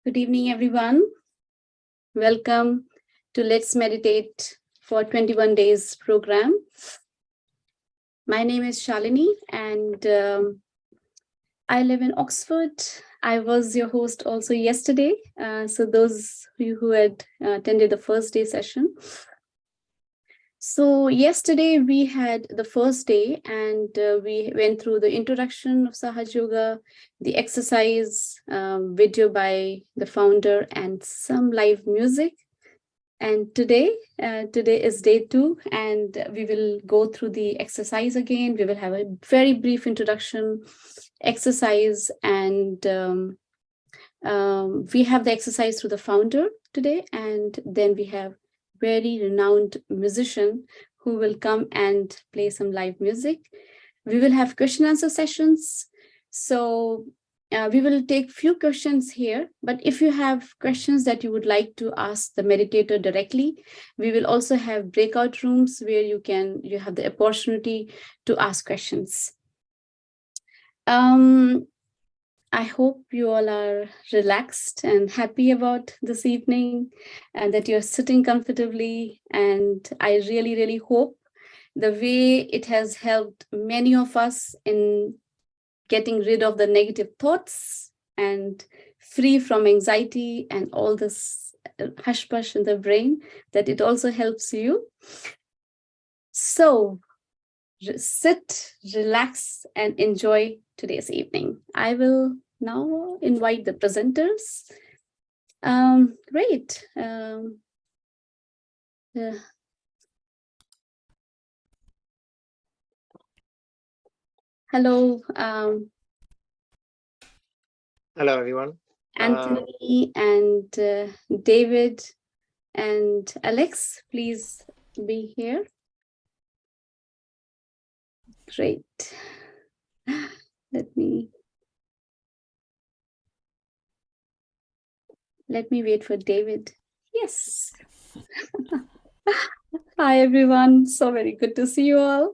Good evening, everyone. Welcome to Let's Meditate for 21 Days program. My name is Shalini and I live in Oxford. I was your host also yesterday. So those of you who had attended the first day session. So yesterday we had the first day and we went through the introduction of Sahaja Yoga, the exercise video by the founder and some live music. And today is day 2 and we will go through the exercise again. We will have a very brief introduction exercise and we have the exercise through the founder today, and then we have very renowned musician who will come and play some live music. We will have question answer sessions. So we will take few questions here, but if you have questions that you would like to ask the meditator directly, we will also have breakout rooms where you have the opportunity to ask questions. I hope you all are relaxed and happy about this evening and that you're sitting comfortably. And I really, really hope the way it has helped many of us in getting rid of the negative thoughts and free from anxiety and all this hush-push in the brain, that it also helps you. So sit, relax, and enjoy today's evening. I will now invite the presenters. Great. Hello. Hello, everyone. Anthony and David and Alex, please be here. Great. Let me wait for David. Yes. Hi, everyone. So very good to see you all.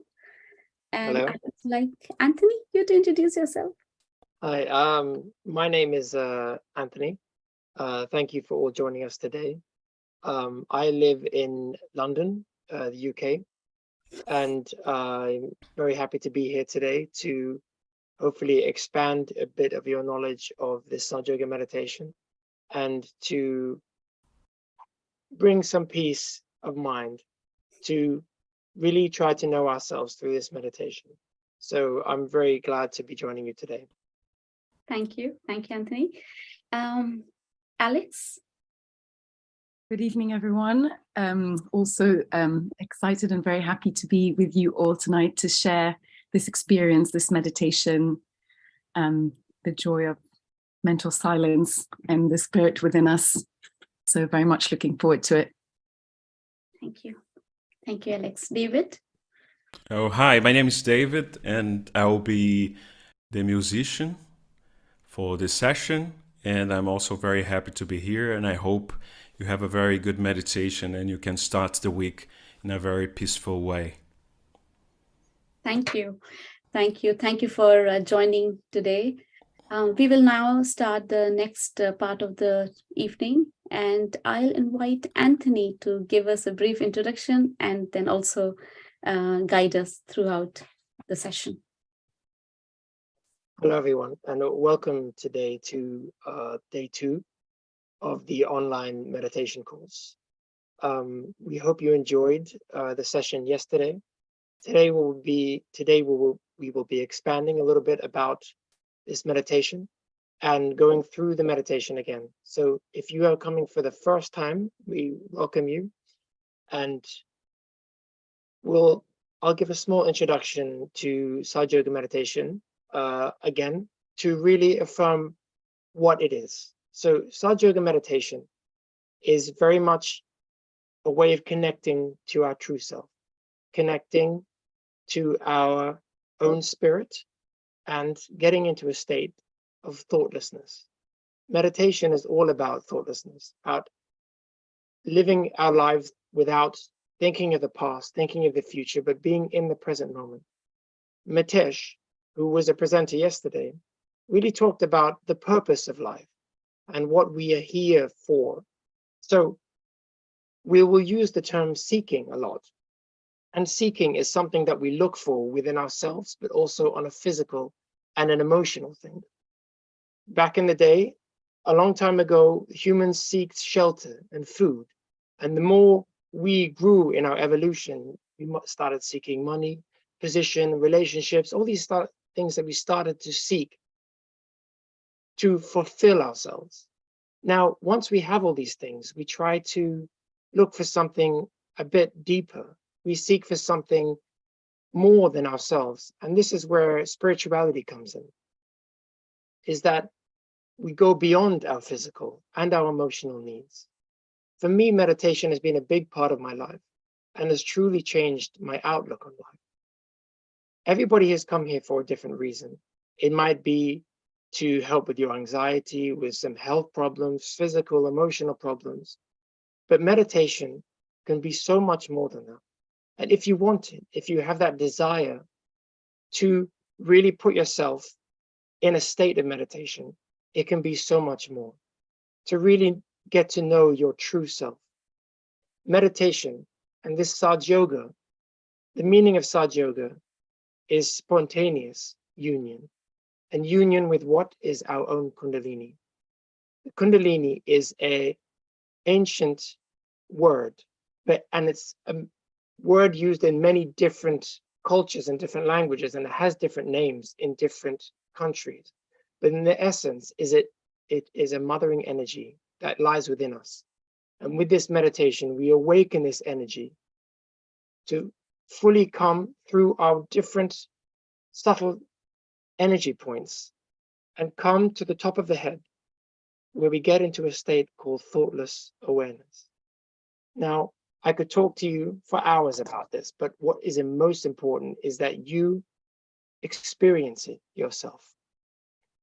And hello. I would like Anthony, you to introduce yourself. Hi, my name is Anthony. Thank you for all joining us today. I live in London, the UK, and I'm very happy to be here today to hopefully expand a bit of your knowledge of this Sahaja Yoga meditation and to bring some peace of mind to really try to know ourselves through this meditation. So I'm very glad to be joining you today. Thank you. Thank you, Anthony. Alex? Good evening, everyone. Also excited and very happy to be with you all tonight to share this experience, this meditation, the joy of mental silence and the spirit within us. So very much looking forward to it. Thank you. Thank you, Alex. David? Oh, hi, my name is David and I will be the musician for this session. And I'm also very happy to be here, and I hope you have a very good meditation and you can start the week in a very peaceful way. Thank you. Thank you. Thank you for joining today. We will now start the next part of the evening, and I'll invite Anthony to give us a brief introduction and then also guide us throughout the session. Hello, everyone, and welcome today to day 2 of the online meditation course. We hope you enjoyed the session yesterday. Today we will be expanding a little bit about this meditation and going through the meditation again. So if you are coming for the first time, we welcome you, and I'll give a small introduction to Sahaja Yoga meditation again to really affirm what it is. So Sahaja Yoga meditation is very much a way of connecting to our true self, connecting to our own spirit and getting into a state of thoughtlessness. Meditation is all about thoughtlessness, about living our lives without thinking of the past, thinking of the future, but being in the present moment. Mitesh, who was a presenter yesterday, really talked about the purpose of life, and what we are here for. So we will use the term seeking a lot. And seeking is something that we look for within ourselves, but also on a physical and an emotional thing. Back in the day, a long time ago, humans sought shelter and food. And the more we grew in our evolution, we started seeking money, position, relationships, all these things that we started to seek to fulfill ourselves. Now, once we have all these things, we try to look for something a bit deeper. We seek for something more than ourselves. And this is where spirituality comes in, is that we go beyond our physical and our emotional needs. For me, meditation has been a big part of my life and has truly changed my outlook on life. Everybody has come here for a different reason. It might be to help with your anxiety, with some health problems, physical, emotional problems. But meditation can be so much more than that. And if you want it, if you have that desire to really put yourself in a state of meditation, it can be so much more. To really get to know your true self. Meditation and this Sahaja Yoga, the meaning of Sahaja Yoga is spontaneous union. And union with what is our own Kundalini. The Kundalini is an ancient word, and it's a word used in many different cultures and different languages, and it has different names in different countries. But in the essence, it is a mothering energy that lies within us. And with this meditation, we awaken this energy to fully come through our different subtle energy points and come to the top of the head, where we get into a state called thoughtless awareness. Now, I could talk to you for hours about this, but what is most important is that you experience it yourself.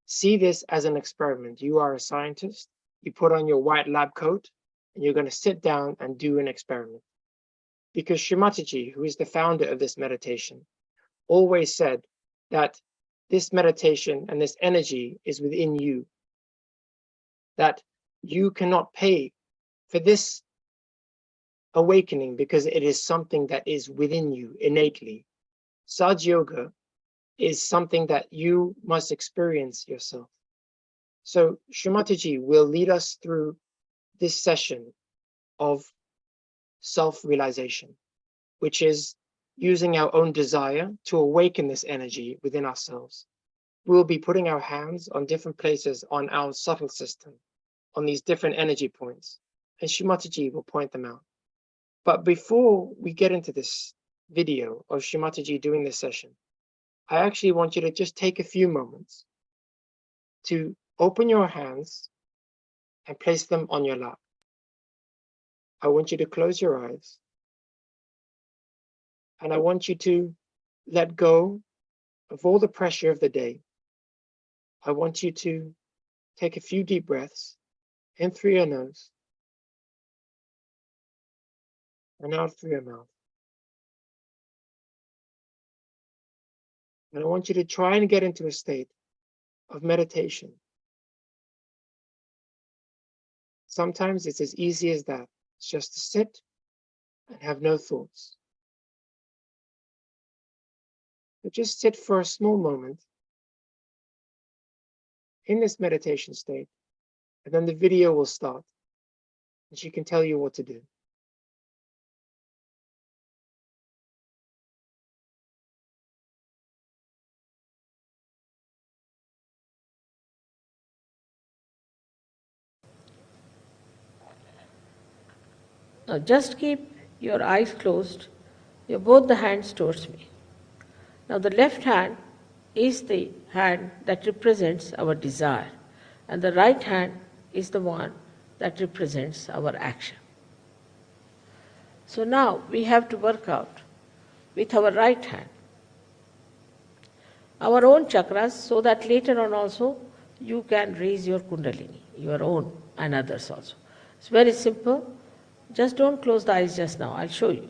See this as an experiment. You are a scientist, you put on your white lab coat, and you're going to sit down and do an experiment. Because Shri Mataji, who is the founder of this meditation, always said that this meditation and this energy is within you, that you cannot pay for this awakening because it is something that is within you innately. Sahaja Yoga is something that you must experience yourself. So Shri Mataji will lead us through this session of self-realization, which is using our own desire to awaken this energy within ourselves. We'll be putting our hands on different places on our subtle system, on these different energy points, and Shri Mataji will point them out. But before we get into this video of Shri Mataji doing this session, I actually want you to just take a few moments to open your hands and place them on your lap. I want you to close your eyes, and I want you to let go of all the pressure of the day. I want you to take a few deep breaths in through your nose and out through your mouth. And I want you to try and get into a state of meditation. Sometimes it's as easy as that. It's just to sit and have no thoughts. But just sit for a small moment in this meditation state, and then the video will start, and she can tell you what to do. Now just keep your eyes closed, both the hands towards me. Now the left hand is the hand that represents our desire, and the right hand is the one that represents our action. So now we have to work out with our right hand our own chakras, so that later on also you can raise your Kundalini, your own and others also. It's very simple. Just don't close the eyes just now. I'll show you.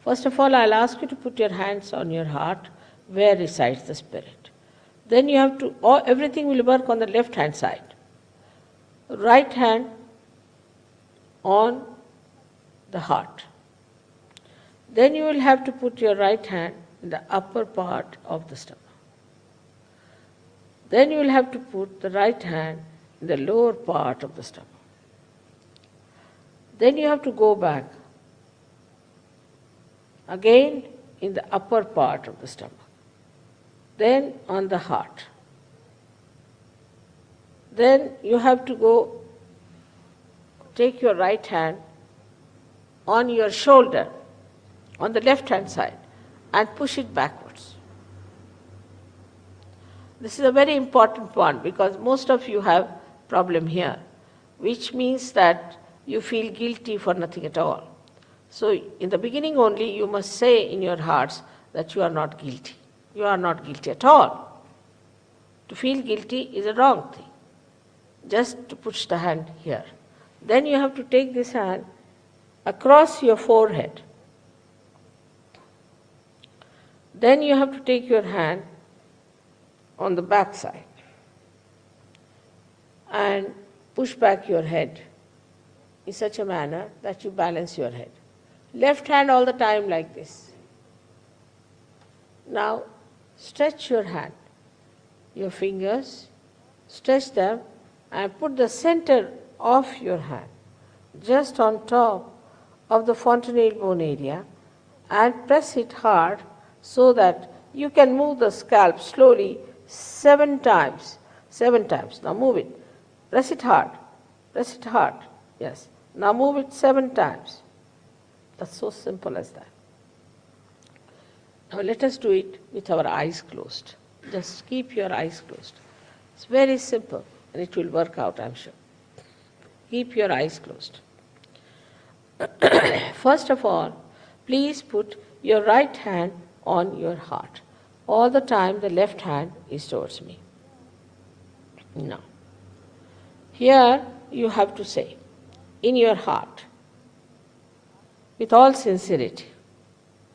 First of all, I'll ask you to put your hands on your heart where resides the spirit. Then you have to, everything will work on the left hand side. right hand on the heart. Then you will have to put your right hand in the upper part of the stomach. Then you will have to put the right hand in the lower part of the stomach. Then you have to go back again in the upper part of the stomach. Then on the heart. Then you have to go take your right hand on your shoulder, on the left hand side, and push it backwards. This is a very important one because most of you have problem here, which means that you feel guilty for nothing at all. So in the beginning only you must say in your hearts that you are not guilty. You are not guilty at all. To feel guilty is a wrong thing. Just to push the hand here. Then you have to take this hand across your forehead. Then you have to take your hand on the back side and push back your head in such a manner that you balance your head. Left hand all the time like this. Now stretch your hand, your fingers, stretch them and put the center of your hand just on top of the fontanelle bone area and press it hard so that you can move the scalp slowly 7 times. 7 times. Now move it. Press it hard. Press it hard. Yes. Now move it 7 times. That's so simple as that. Now let us do it with our eyes closed. Just keep your eyes closed. It's very simple and it will work out, I'm sure. Keep your eyes closed. First of all, please put your right hand on your heart. All the time the left hand is towards me. Now, here you have to say, in your heart, with all sincerity,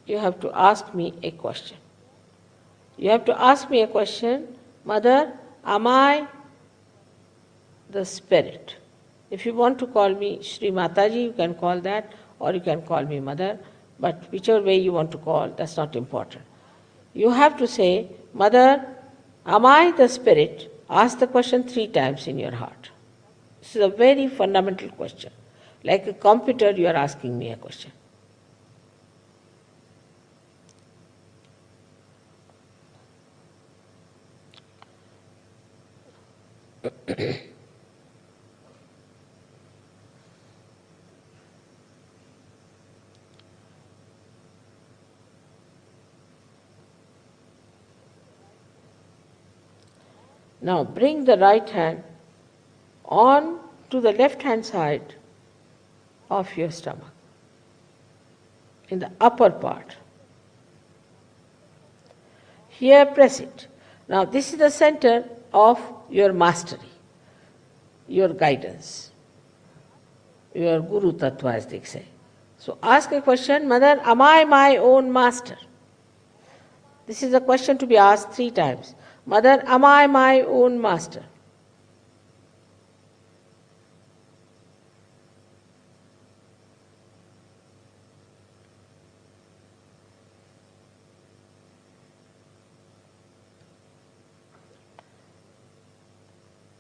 you have to ask me a question. You have to ask me a question, Mother, am I the spirit? If you want to call me Shri Mataji, you can call that, or you can call me Mother, but whichever way you want to call, that's not important. You have to say, Mother, am I the spirit? Ask the question 3 times in your heart. This is a very fundamental question. Like a computer, you are asking me a question. Now bring the right hand on to the left hand side of your stomach, in the upper part. Here press it. Now this is the center of your mastery, your guidance, your Guru Tattva as they say. So ask a question, Mother, am I my own master? This is a question to be asked 3 times. Mother, am I my own master?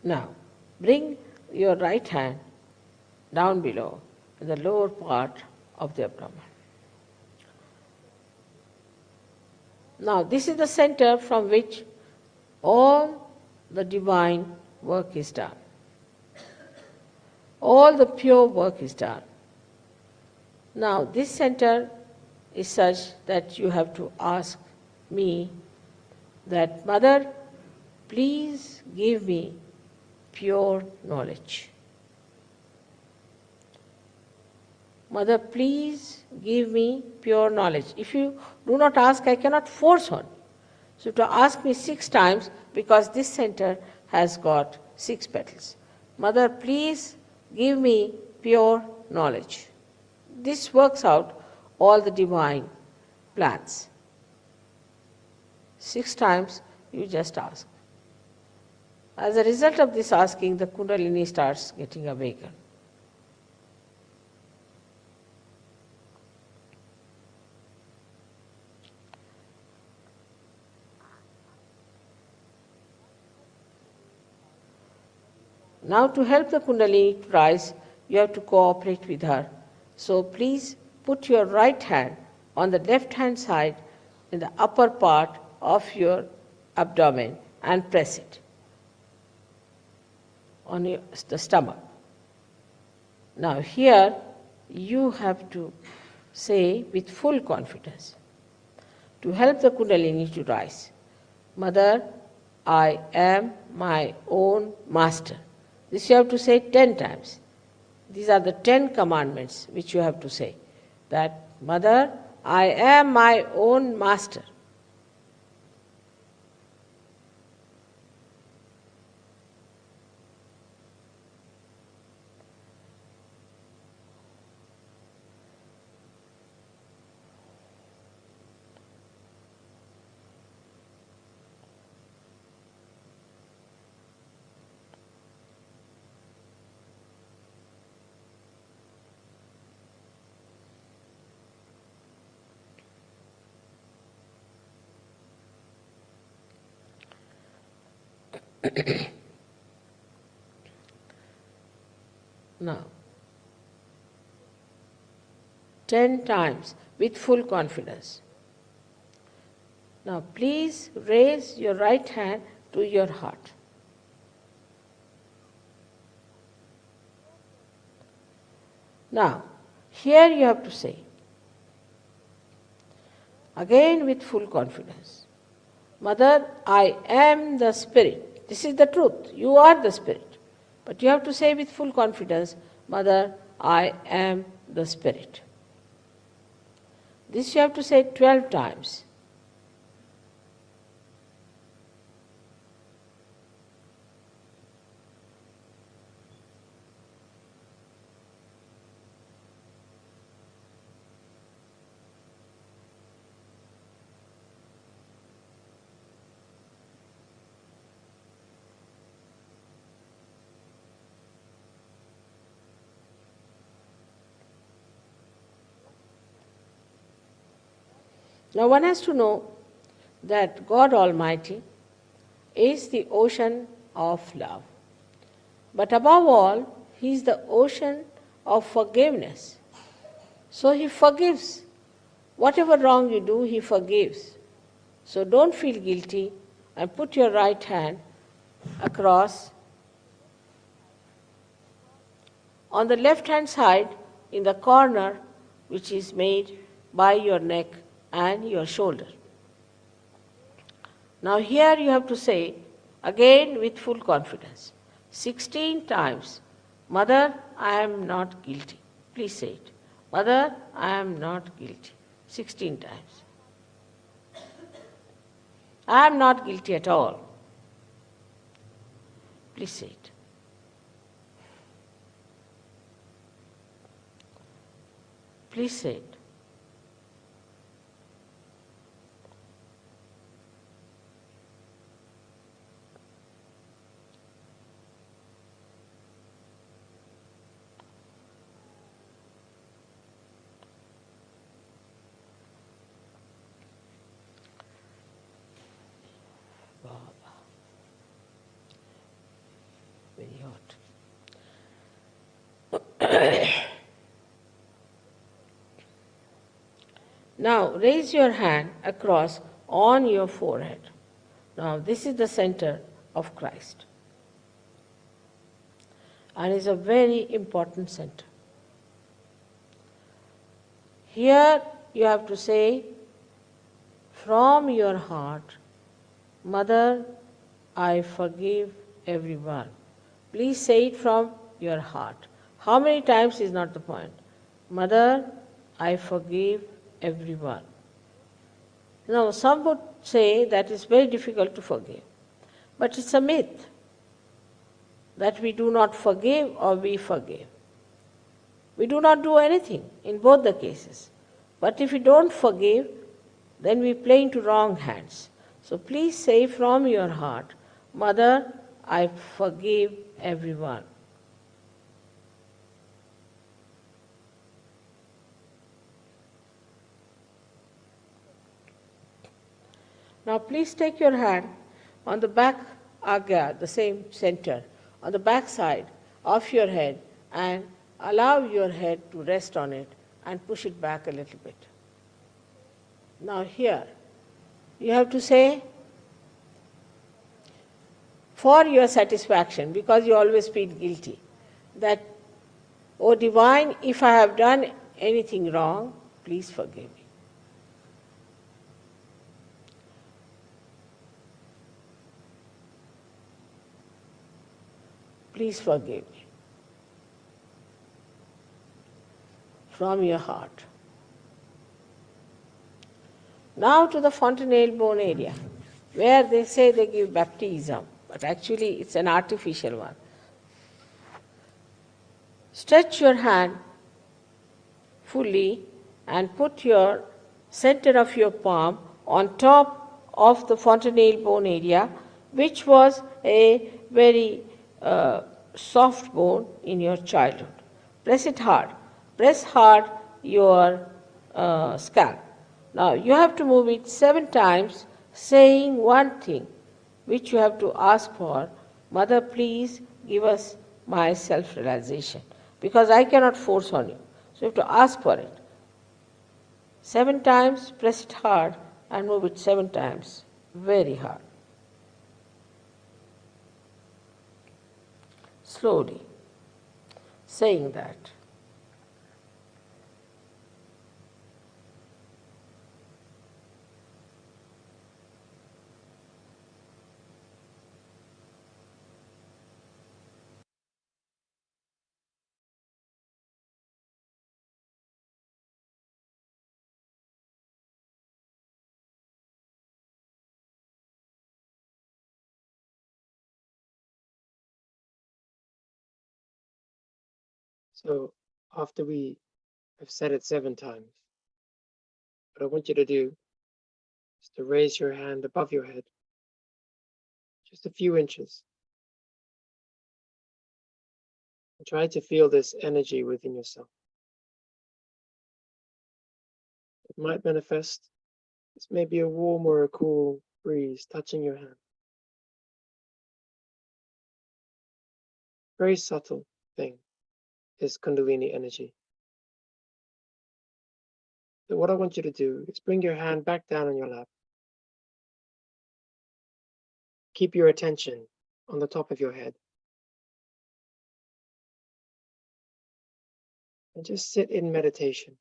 Now, bring your right hand down below in the lower part of the abdomen. Now, this is the center from which all the divine work is done. All the pure work is done. Now, this center is such that you have to ask me that, Mother, please give me pure knowledge. Mother, please give me pure knowledge. If you do not ask, I cannot force on. So to ask me 6 times, because this center has got 6 petals. Mother, please give me pure knowledge. This works out all the divine plans. 6 times you just ask. As a result of this asking, the Kundalini starts getting awakened. Now, to help the Kundalini to rise, you have to cooperate with her. So please put your right hand on the left hand side in the upper part of your abdomen and press it on the stomach. Now here you have to say with full confidence, to help the Kundalini to rise, Mother, I am my own master. This you have to say 10 times. These are the 10 commandments which you have to say. That, Mother, I am my own master. Now, 10 times with full confidence. Now, please raise your right hand to your heart. Now, here you have to say, again with full confidence, Mother, I am the Spirit. This is the truth. You are the Spirit. But you have to say with full confidence, Mother, I am the Spirit. This you have to say 12 times. Now one has to know that God Almighty is the ocean of love. But above all, He is the ocean of forgiveness. So He forgives. Whatever wrong you do, He forgives. So don't feel guilty and put your right hand across on the left hand side in the corner which is made by your neck and your shoulder. Now here you have to say, again with full confidence, 16 times, Mother, I am not guilty. Please say it. Mother, I am not guilty. 16 times. I am not guilty at all. Please say it. Please say it. Very hot. Now raise your hand across on your forehead. Now this is the center of Christ and is a very important center. Here you have to say from your heart, Mother, I forgive everyone. Please say it from your heart. How many times is not the point. Mother, I forgive everyone. Now, some would say that it's very difficult to forgive. But it's a myth that we do not forgive or we forgive. We do not do anything in both the cases. But if we don't forgive, then we play into wrong hands. So please say from your heart, Mother, I forgive everyone. Now please take your hand on the back agya, the same center, on the back side of your head, and allow your head to rest on it and push it back a little bit. Now here, you have to say, for your satisfaction, because you always feel guilty, that, "O Divine, if I have done anything wrong, please forgive me." Please forgive me. From your heart. Now to the fontanelle bone area, where they say they give baptism, but actually it's an artificial one. Stretch your hand fully and put your center of your palm on top of the fontanelle bone area, which was a very soft bone in your childhood. Press it hard. Press hard your scalp. Now you have to move it 7 times, saying one thing, which you have to ask for: "Mother, please give us my self-realization," because I cannot force on you. So you have to ask for it. 7 times, press it hard and move it 7 times, very hard. Slowly, saying that. So after we have said it 7 times, what I want you to do is to raise your hand above your head, just a few inches, and try to feel this energy within yourself. It might manifest as maybe a warm or a cool breeze touching your hand. Very subtle thing is Kundalini energy. So what I want you to do is bring your hand back down on your lap. Keep your attention on the top of your head. And just sit in meditation.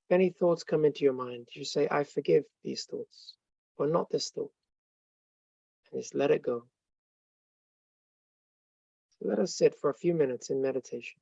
If any thoughts come into your mind, you say, "I forgive these thoughts," or "not this thought," and just let it go. So let us sit for a few minutes in meditation.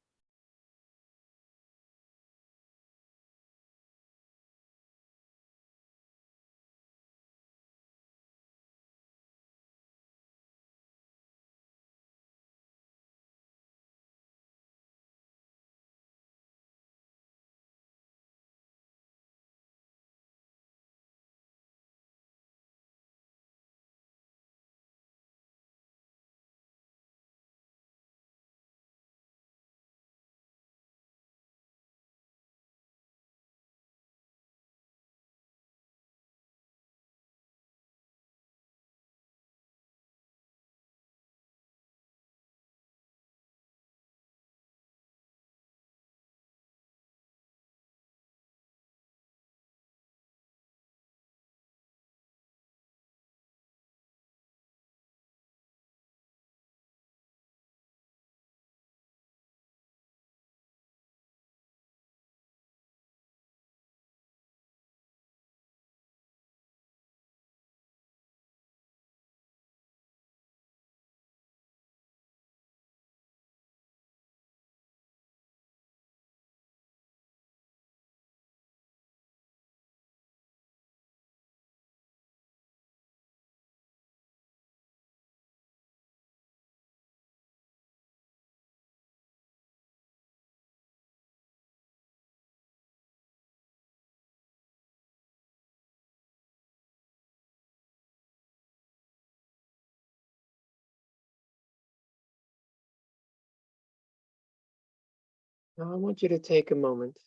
Now I want you to take a moment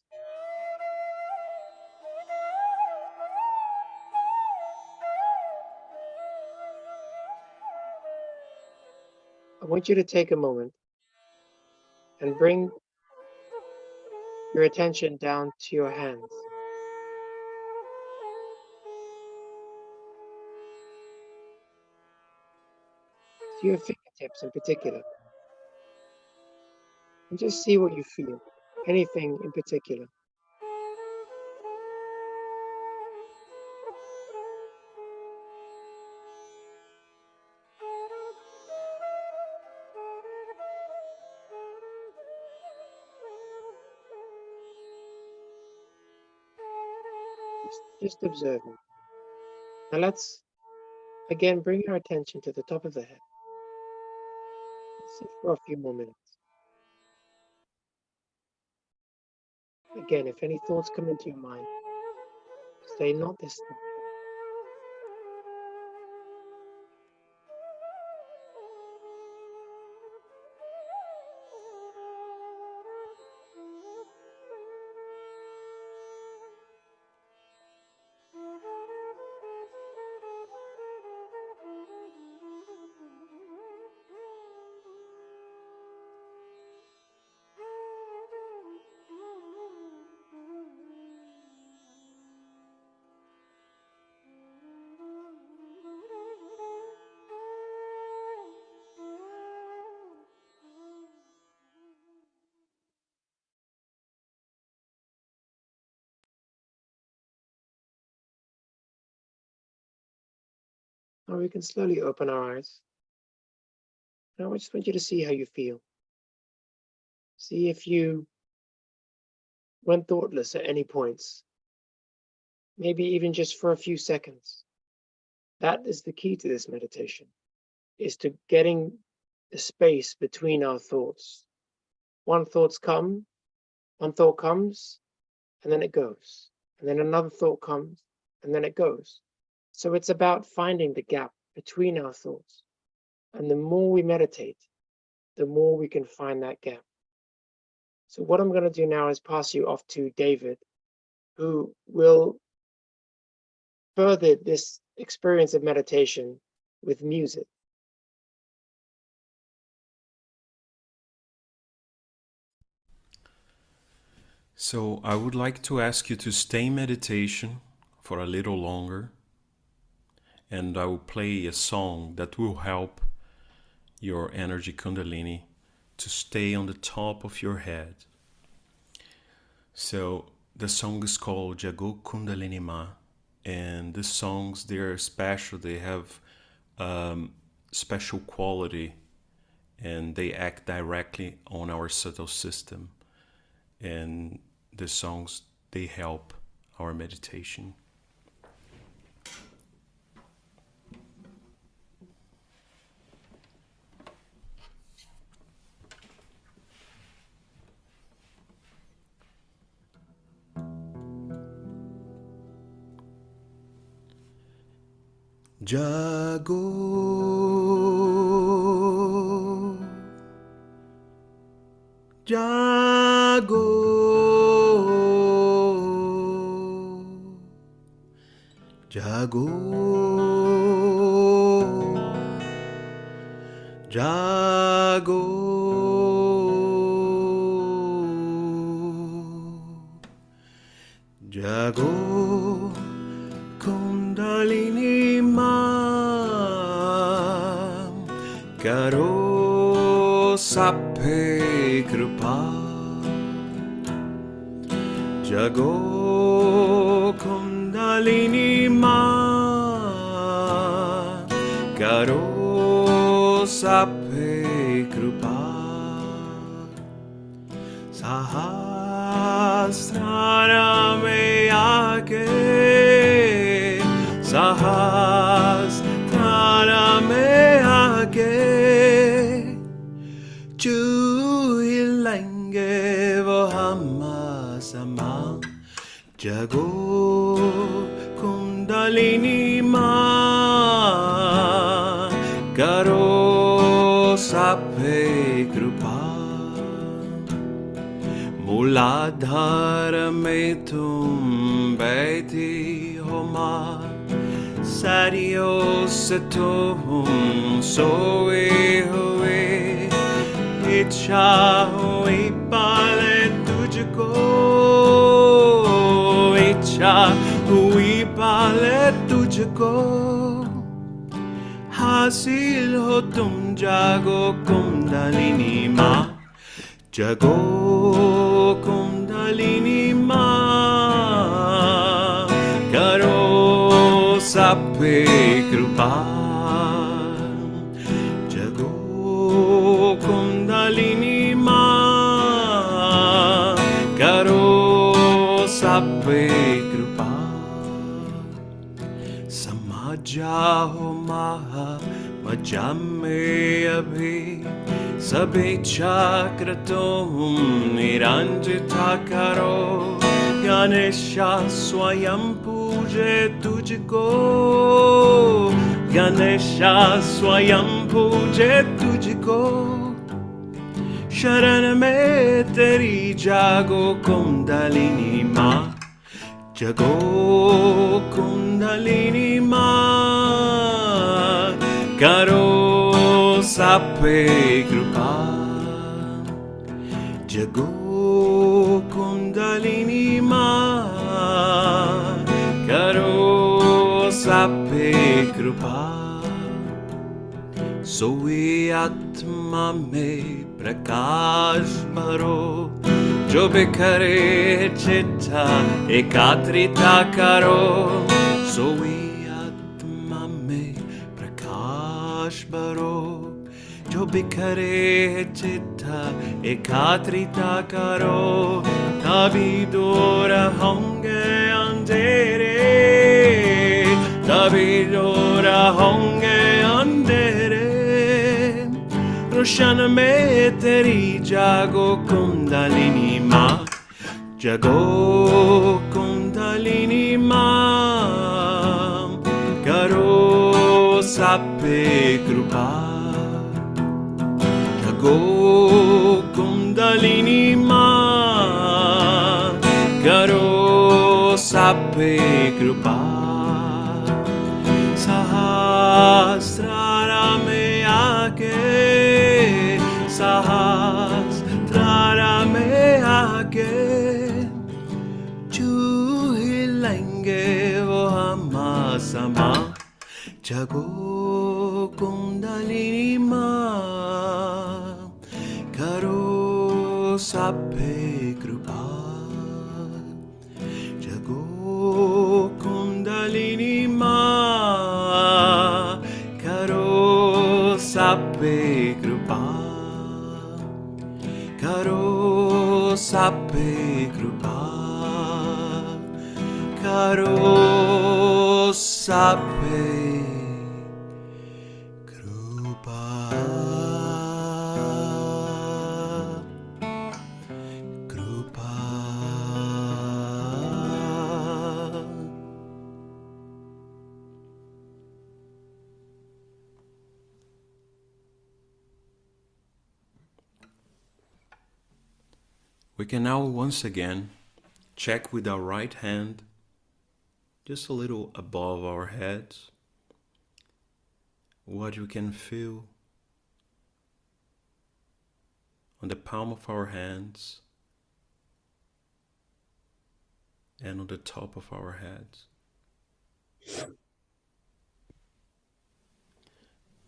and bring your attention down to your hands. To your fingertips in particular. And just see what you feel. Anything in particular. Just observing. Now let's again bring our attention to the top of the head. Sit for a few more minutes. Again, if any thoughts come into your mind, say not this thought. Now we can slowly open our eyes. Now I just want you to see how you feel. See if you went thoughtless at any points. Maybe even just for a few seconds. That is the key to this meditation, is to getting the space between our thoughts. One thought comes, and then it goes. And then another thought comes, and then it goes. So it's about finding the gap between our thoughts. And the more we meditate, the more we can find that gap. So what I'm going to do now is pass you off to David, who will further this experience of meditation with music. So I would like to ask you to stay in meditation for a little longer, and I will play a song that will help your energy kundalini to stay on the top of your head. So the song is called Jago Kundalini Ma, and the songs, they're special. They have special quality, and they act directly on our subtle system. And the songs, they help our meditation. Jago, Jago, Jago, Jago, Jago, Kundalini Ma, Karo Sape Krupa, Jago Kundalini Ma, Karo Sape Krupa, Sahasrara me aake, Sahasrara me aake, chuilenge wo hamma sama, Jago Kundalini Ma, Karo Sape Krupa, मूलाधार में तुम बैठी हो माँ, सारियों से तुम सोए हुए, इच्छा हुई पाले तुझको, इच्छा हुई पाले तुझको, हासिल हो तुम जागो कुंडलिनी माँ, जगो कुंडलिनी माँ, करो सब पे कृपा, जगो कुंडलिनी माँ, करो सब पे कृपा, समा जाओ महा मजा में अभी, सभी चक्र तुम निरंजिता करो, गणेशा स्वयं पूजे तुझको, गणेशा स्वयं पूजे तुझको, शरण में तेरी जागो कुंडलिनी माँ, जगो कुंडलिनी माँ, करो सब पे कृपा, जगो कुंडलिनी माँ, करो सब पे कृपा, सोई आत्मा में प्रकाश भरो, जो बिखरे चित्ता एकाग्रता करो, सोई आत्मा में प्रकाश भरो, जो बिखरे चित्ता एकाग्रता करो, तभी दूर होंगे अंधेरे, तभी दूर होंगे अंधेरे, रोशन में तेरी जागो कुंडलिनी माँ, जगो कुंडलिनी माँ, करो सब पे कृपा, जगो कुंडलिनी माँ, करो सब पे कृपा, सहस्रारा में आके, सहस्रारा में आके, छू ही लेंगे वो हम समा, जगो कुंडलिनी माँ, करो सब पे कृपा, जगो कुंडलिनी माँ, करो सब पे कृपा, करो सब पे कृपा, करो सब पे कृपा, कृपा। We can now once again check with our right hand, just a little above our heads, what you can feel on the palm of our hands and on the top of our heads.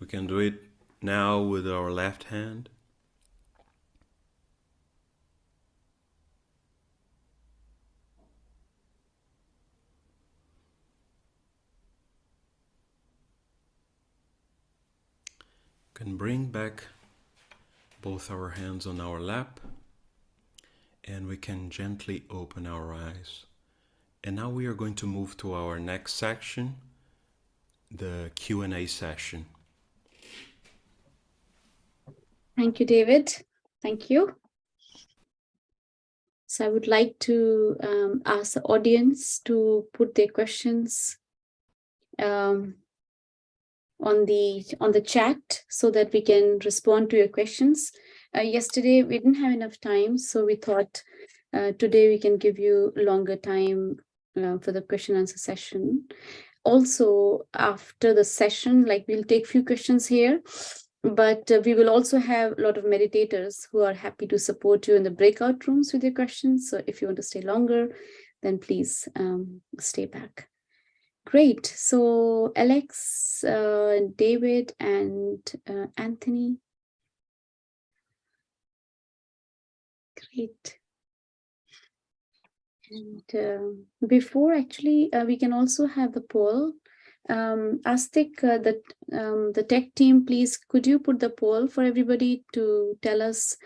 We can do it now with our left hand. Can bring back both our hands on our lap, and we can gently open our eyes. And now we are going to move to our next section, the Q&A session. Thank you, David. Thank you. So I would like to ask the audience to put their questions on the chat so that we can respond to your questions. Yesterday we didn't have enough time, so we thought Today we can give you longer time for the question answer session. Also, after the session, like we'll take few questions here, but we will also have a lot of meditators who are happy to support you in the breakout rooms with your questions. So if you want to stay longer, then please stay back. Great. So Alex, David, and Anthony. Great. And before actually, we can also have the poll. Astik, the tech team, please, could you put the poll for everybody to tell us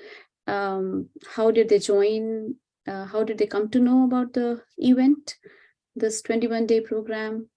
how did they join, how did they come to know about the event, this 21-day program?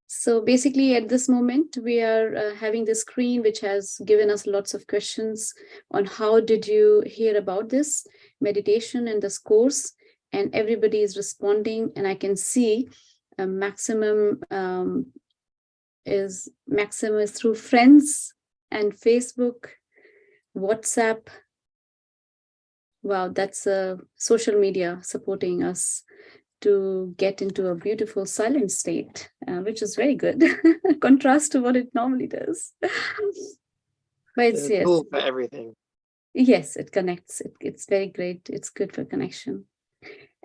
So basically at this moment, we are having the screen which has given us lots of questions on how did you hear about this meditation and this course, and everybody is responding, and I can see maximum is through friends and Facebook, WhatsApp. Wow, that's social media supporting us to get into a beautiful silent state, which is very good. Contrast to what it normally does. But it's yes. Cool for everything. Yes, it connects. It's very great. It's good for connection.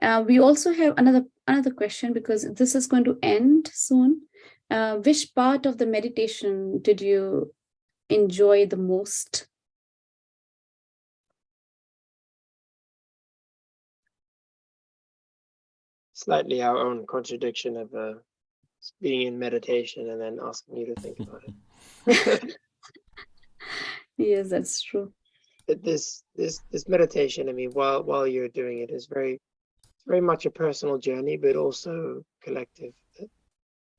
We also have another question, because this is going to end soon. Which part of the meditation did you enjoy the most? Slightly our own contradiction of being in meditation and then asking you to think about it. Yes, that's true. This meditation, I mean, while you're doing it, is very much a personal journey, but also collective.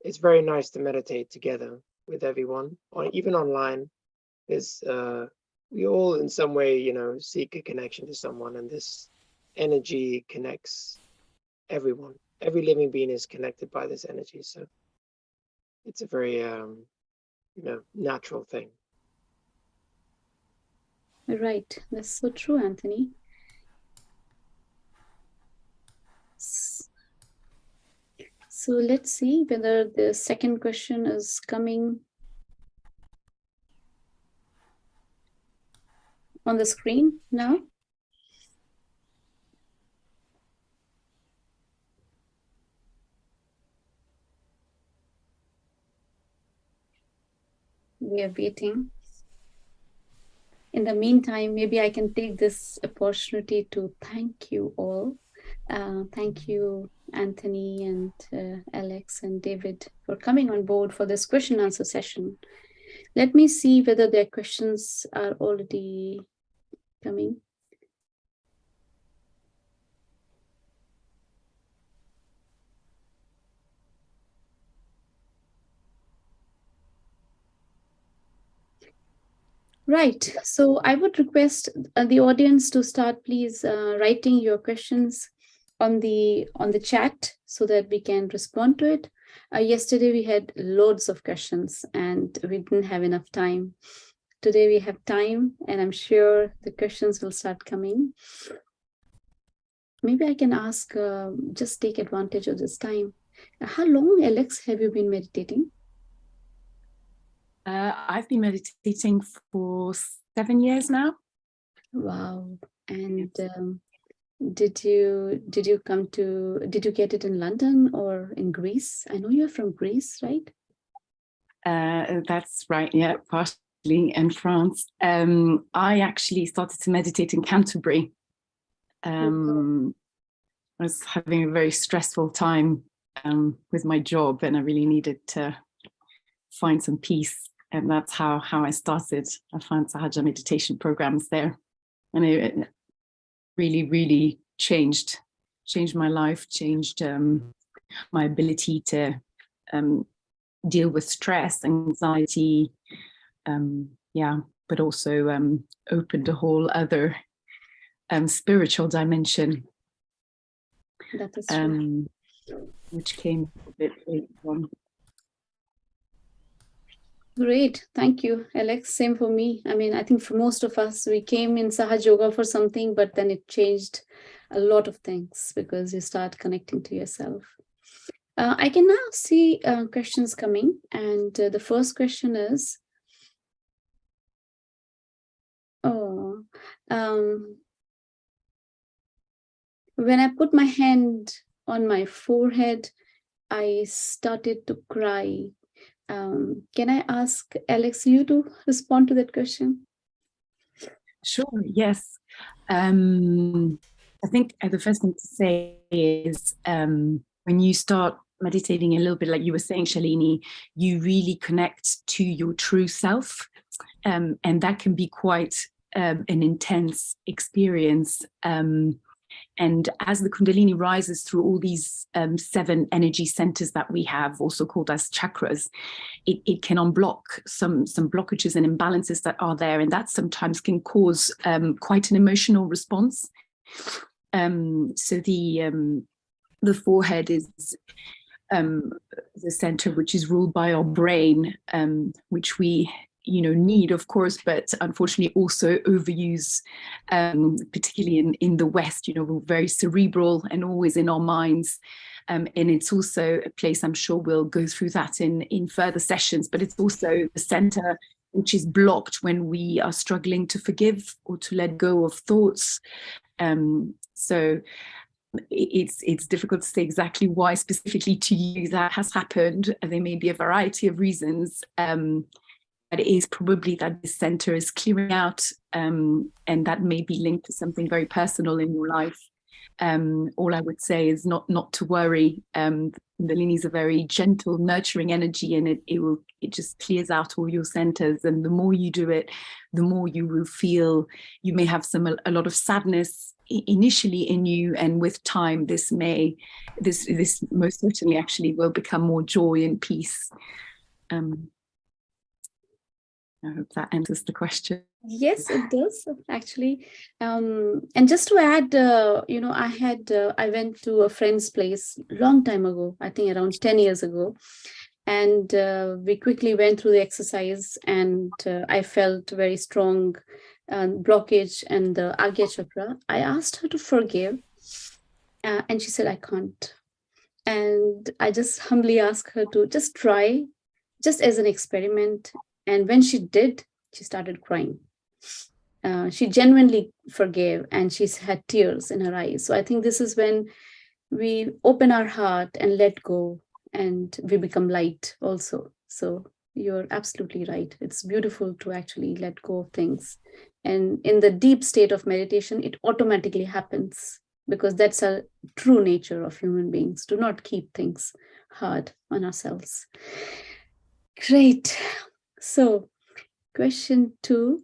It's very nice to meditate together with everyone, or even online. Is we all in some way, seek a connection to someone, and this energy connects everyone. Every living being is connected by this energy, so it's a very natural thing. Right, that's so true, Anthony. So let's see whether the second question is coming on the screen now. We are waiting. In the meantime, maybe I can take this opportunity to thank you all. Thank you, Anthony and Alex and David, for coming on board for this question answer session. Let me see whether their questions are already coming. Right. So I would request the audience to start, please, writing your questions on the chat so that we can respond to it. Yesterday we had loads of questions and we didn't have enough time. Today we have time, and I'm sure the questions will start coming. Maybe I can ask, just take advantage of this time. How long, Alex, have you been meditating? I've been meditating for 7 years now. Wow. And did you get it in London or in Greece? I know you're from Greece, right? That's right, yeah, partially in France. I actually started to meditate in Canterbury. I was having a very stressful time with my job, and I really needed to find some peace. And that's how I started. I found Sahaja meditation programs there. And it really, really changed my life, changed my ability to deal with stress, anxiety, but also opened a whole other spiritual dimension. That is true. which came a bit later on. Great. Thank you, Alex. Same for me. I mean, I think for most of us, we came in Sahaja Yoga for something, but then it changed a lot of things because you start connecting to yourself. I can now see questions coming. And the first question is, when I put my hand on my forehead, I started to cry. Can I ask Alex, you to respond to that question? Sure, yes. I think the first thing to say is when you start meditating a little bit, like you were saying, Shalini, you really connect to your true self. And that can be quite an intense experience. And as the Kundalini rises through all these 7 energy centers that we have, also called as chakras, it can unblock some blockages and imbalances that are there, and that sometimes can cause quite an emotional response. So the forehead is the center which is ruled by our brain, which we need, of course, but unfortunately also overuse, particularly in the West. We're very cerebral and always in our minds. And it's also a place, I'm sure we'll go through that in further sessions, but it's also the center which is blocked when we are struggling to forgive or to let go of thoughts. So it's difficult to say exactly why specifically to you that has happened. There may be a variety of reasons. But it is probably that this center is clearing out, and that may be linked to something very personal in your life. All I would say is not to worry. Kundalini is a very gentle, nurturing energy, and it just clears out all your centers. And the more you do it, the more you will feel. You may have a lot of sadness initially in you, and with time, this most certainly actually will become more joy and peace. I hope that answers the question. Yes, it does actually. And just to add, I went to a friend's place long time ago, I think around 10 years ago. And we quickly went through the exercise, and I felt very strong blockage and the Agya chakra. I asked her to forgive, and she said, I can't. And I just humbly asked her to just try, just as an experiment. And when she did, she started crying. She genuinely forgave, and she had tears in her eyes. So I think this is when we open our heart and let go, and we become light also. So you're absolutely right. It's beautiful to actually let go of things. And in the deep state of meditation, it automatically happens, because that's a true nature of human beings, to not keep things hard on ourselves. Great. So, question 2.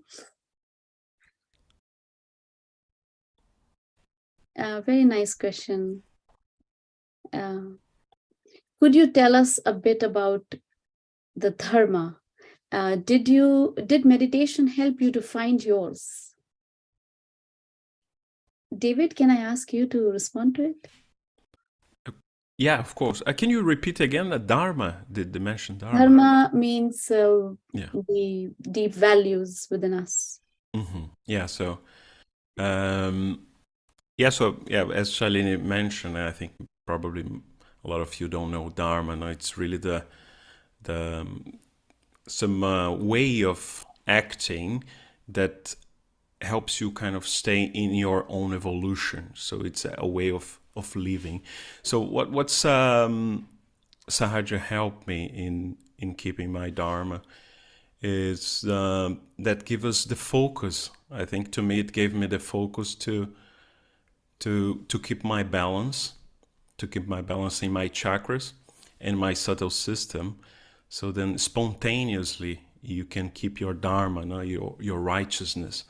Very nice question. Could you tell us a bit about the dharma? Did meditation help you to find yours? David, can I ask you to respond to it? Yeah, of course. Can you repeat again the dharma? Did mention dharma? Dharma means Yeah. the deep values within us. Yeah. So, as Shalini mentioned, I think probably a lot of you don't know dharma. No, it's really some way of acting that helps you kind of stay in your own evolution. So it's a way of living. So what's Sahaja helped me in keeping my dharma is that give us the focus. I think to me it gave me the focus to keep my balance, in my chakras and my subtle system. So then spontaneously you can keep your dharma, no? your righteousness.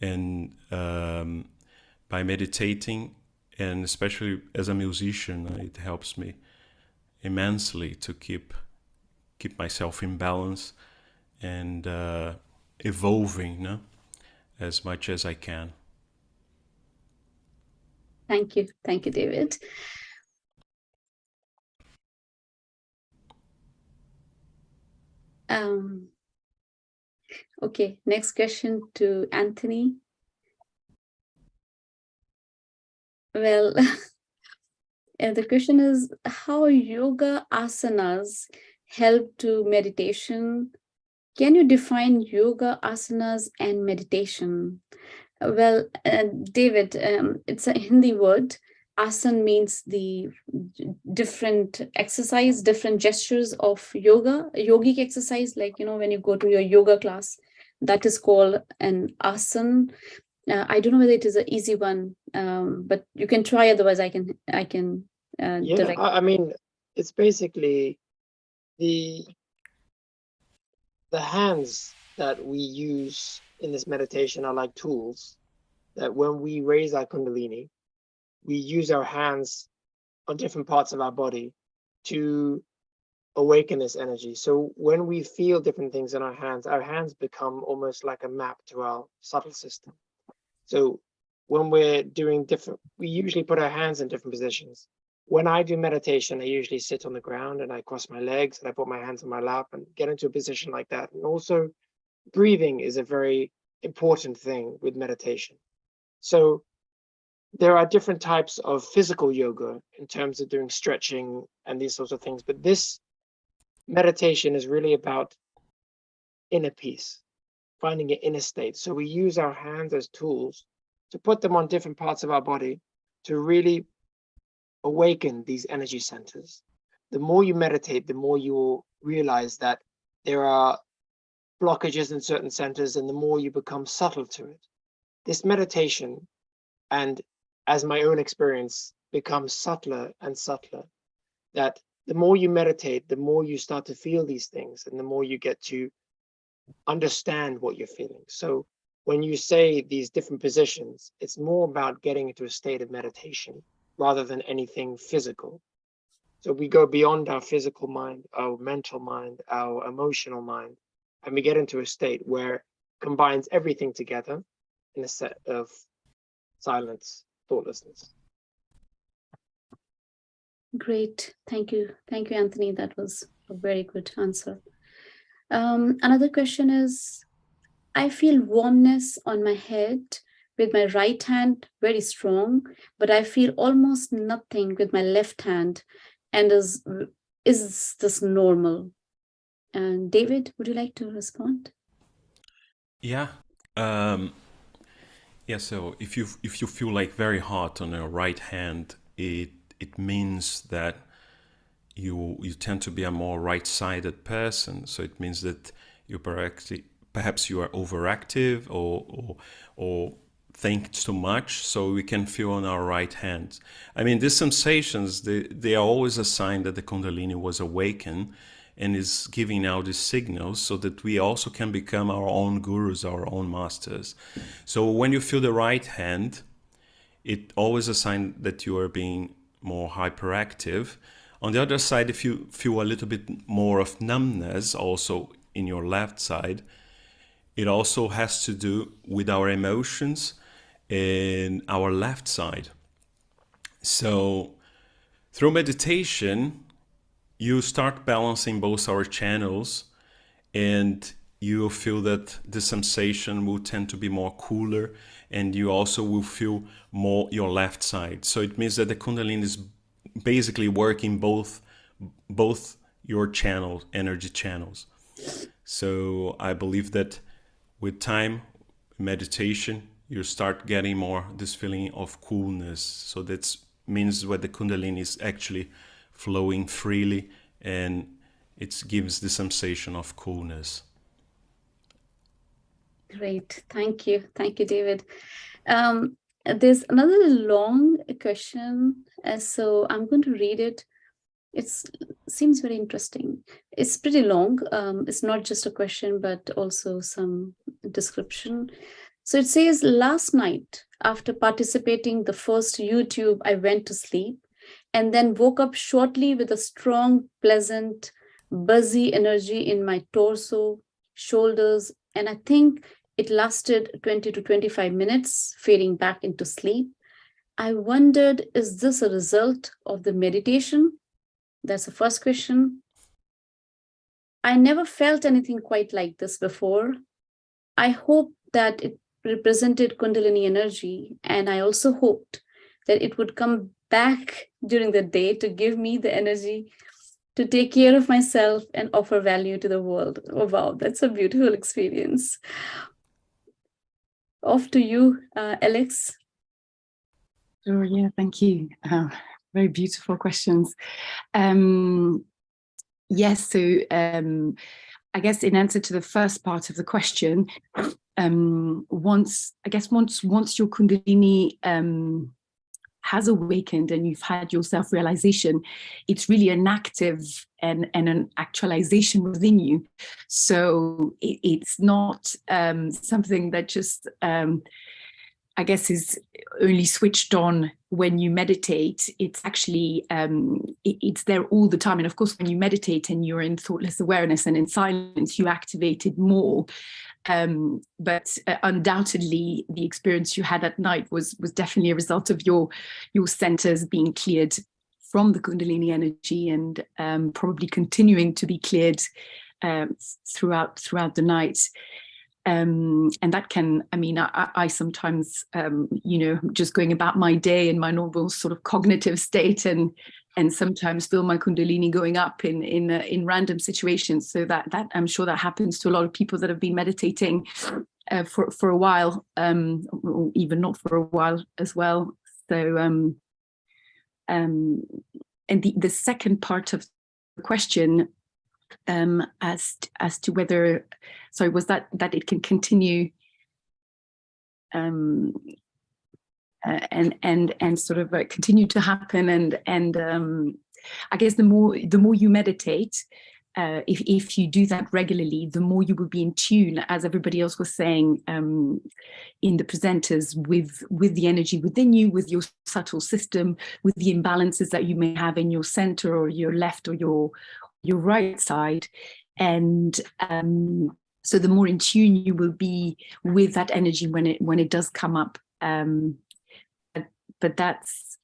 And by meditating, and especially as a musician, it helps me immensely to keep myself in balance and evolving, no? As much as I can. Thank you, David. Okay, next question to Anthony. Well, the question is how yoga asanas help to meditation. Can you define yoga asanas and meditation? Well, David, it's a Hindi word. Asan means the different exercise, different gestures of yoga, yogic exercise. Like, when you go to your yoga class, that is called an asan. I don't know whether it is an easy one, but you can try. Otherwise, I can direct. I mean, it's basically the hands that we use in this meditation are like tools that when we raise our kundalini, we use our hands on different parts of our body to awaken this energy. So when we feel different things in our hands become almost like a map to our subtle system. So when we're doing we usually put our hands in different positions. When I do meditation, I usually sit on the ground and I cross my legs and I put my hands on my lap and get into a position like that. And also breathing is a very important thing with meditation. So there are different types of physical yoga in terms of doing stretching and these sorts of things. But this meditation is really about inner peace, finding an inner state. So we use our hands as tools to put them on different parts of our body to really awaken these energy centers. The more you meditate, the more you will realize that there are blockages in certain centers, and the more you become subtle to it. This meditation, and as my own experience, becomes subtler and subtler. That the more you meditate, the more you start to feel these things, and the more you get to understand what you're feeling. So when you say these different positions, it's more about getting into a state of meditation rather than anything physical. So we go beyond our physical mind, our mental mind, our emotional mind, and we get into a state where it combines everything together in a set of silence, thoughtlessness. Great. Thank you, Anthony. That was a very good answer. Another question is, I feel warmness on my head with my right hand very strong, but I feel almost nothing with my left hand. And is this normal? And David, would you like to respond? Yeah. So if you feel like very hot on your right hand, it means that you tend to be a more right-sided person. So it means that perhaps you are overactive or think too much. So we can feel on our right hand. I mean, these sensations, they are always a sign that the Kundalini was awakened and is giving out these signals so that we also can become our own gurus, our own masters. So when you feel the right hand, it's always a sign that you are being more hyperactive. On the other side, if you feel a little bit more of numbness also in your left side, it also has to do with our emotions in our left side. So through meditation, you start balancing both our channels, and you will feel that the sensation will tend to be more cooler, and you also will feel more your left side. So it means that the Kundalini is basically working both your energy channels. So I believe that with time, meditation, you start getting more this feeling of coolness. So that means that the Kundalini is actually flowing freely, and it gives the sensation of coolness. Great. Thank you, David. There's another long question, so I'm going to read it. It seems very interesting. It's pretty long. It's not just a question, but also some description. So it says, last night, after participating the first YouTube, I went to sleep and then woke up shortly with a strong, pleasant, buzzy energy in my torso, shoulders, and I think it lasted 20 to 25 minutes, fading back into sleep. I wondered, is this a result of the meditation? That's the first question. I never felt anything quite like this before. I hope that it represented Kundalini energy, and I also hoped that it would come back during the day to give me the energy to take care of myself and offer value to the world. Oh, wow, that's a beautiful experience. Off to you, Alex. Sure, yeah, thank you. Very beautiful questions. Yes, so I guess in answer to the first part of the question, once your Kundalini has awakened and you've had your self-realization, it's really an active and an actualization within you. So it's not something that just I guess is only switched on when you meditate. It's actually it's there all the time. And of course, when you meditate and you're in thoughtless awareness and in silence, you activate it more. But undoubtedly, the experience you had at night was definitely a result of your centers being cleared from the Kundalini energy, and probably continuing to be cleared throughout the night. And that can, I mean, I sometimes, just going about my day in my normal sort of cognitive state, and sometimes feel my Kundalini going up in random situations. So that I'm sure that happens to a lot of people that have been meditating for a while, or even not for a while as well. So, and the second part of the question, as to whether, sorry, was that it can continue and sort of continue to happen, and I guess the more you meditate, if you do that regularly, the more you will be in tune, as everybody else was saying in the presenters, with the energy within you, with your subtle system, with the imbalances that you may have in your center or your left or your right side. And so the more in tune you will be with that energy when it does come up, but that's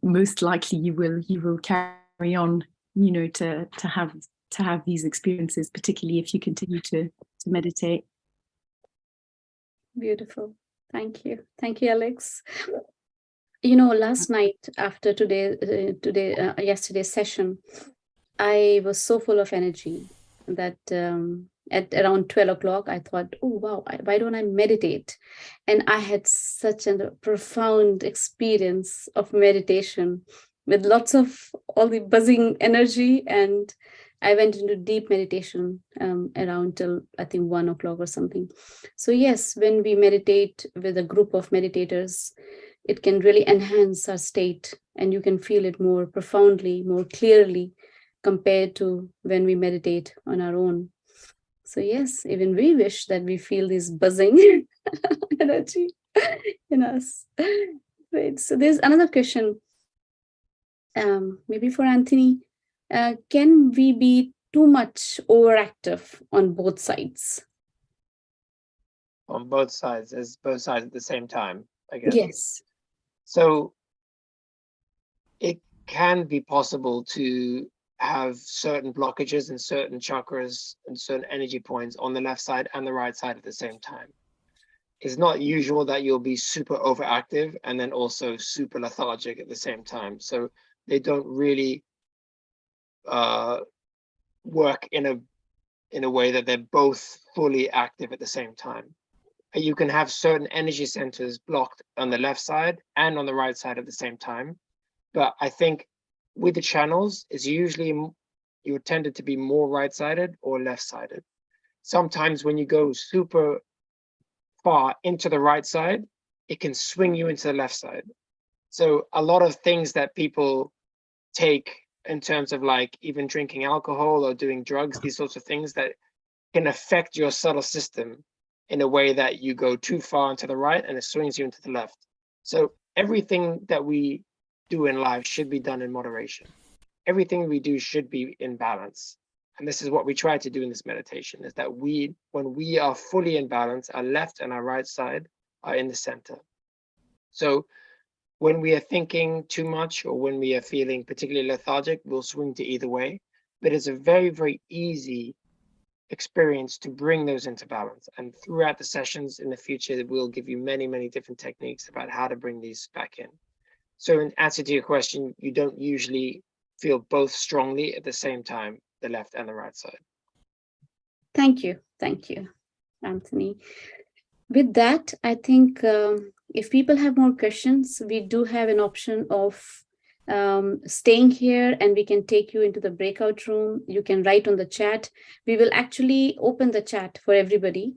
most likely you will carry on, to have these experiences, particularly if you continue to meditate. Beautiful. Thank you, Alex. Last night after yesterday's session, I was so full of energy that at around 12 o'clock, I thought, oh, wow, why don't I meditate? And I had such a profound experience of meditation with lots of all the buzzing energy. And I went into deep meditation around till, I think, 1 o'clock or something. So yes, when we meditate with a group of meditators, it can really enhance our state, and you can feel it more profoundly, more clearly, compared to when we meditate on our own. So yes, even we wish that we feel this buzzing energy in us. Right. So there's another question, maybe for Anthony. Can we be too much overactive on both sides? On both sides, as both sides at the same time, I guess. Yes. So it can be possible to have certain blockages and certain chakras and certain energy points on the left side and the right side at the same time. It's not usual that you'll be super overactive and then also super lethargic at the same time. So they don't really work in a way that they're both fully active at the same time. You can have certain energy centers blocked on the left side and on the right side at the same time. But I think with the channels, it's usually you're tended to be more right-sided or left-sided. Sometimes when you go super far into the right side, it can swing you into the left side. So a lot of things that people take in terms of like even drinking alcohol or doing drugs, these sorts of things that can affect your subtle system in a way that you go too far into the right and it swings you into the left. So everything that we do in life should be done in moderation. Everything we do should be in balance. And this is what we try to do in this meditation, is that when we are fully in balance, our left and our right side are in the center. So when we are thinking too much or when we are feeling particularly lethargic, we'll swing to either way. but it's a very, very easy experience to bring those into balance. And throughout the sessions in the future, we'll give you many, many different techniques about how to bring these back in. So in answer to your question, you don't usually feel both strongly at the same time, the left and the right side. Thank you, Anthony. With that, I think if people have more questions, we do have an option of staying here, and we can take you into the breakout room. You can write on the chat. We will actually open the chat for everybody,